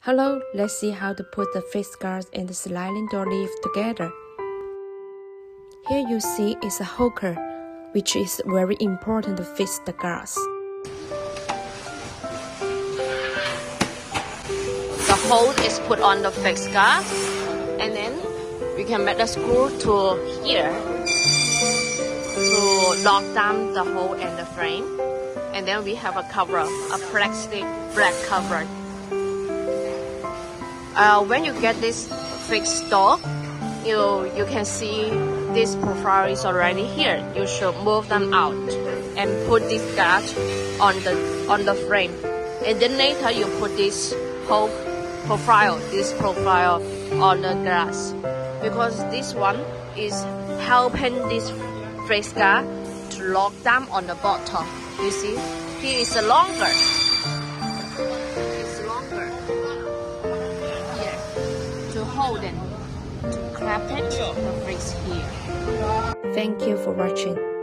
Hello, let's see how to put the face guards and the sliding door leaf together. Here you see is a hooker, which is very important to fix the guards. The hole is put on the face guard, and then we can make the screw to here to lock down the hole and the frame. And then we have a cover, a plastic black cover. When you get this fixed door, you can see this profile is already here. You should move them out and put this guard on the frame. And then later you put this whole profile on the glass, because this one is helping this face guard to lock down on the bottom. You see, here is longer. It's longer here to hold it, to clap it, the face here. Thank you for watching.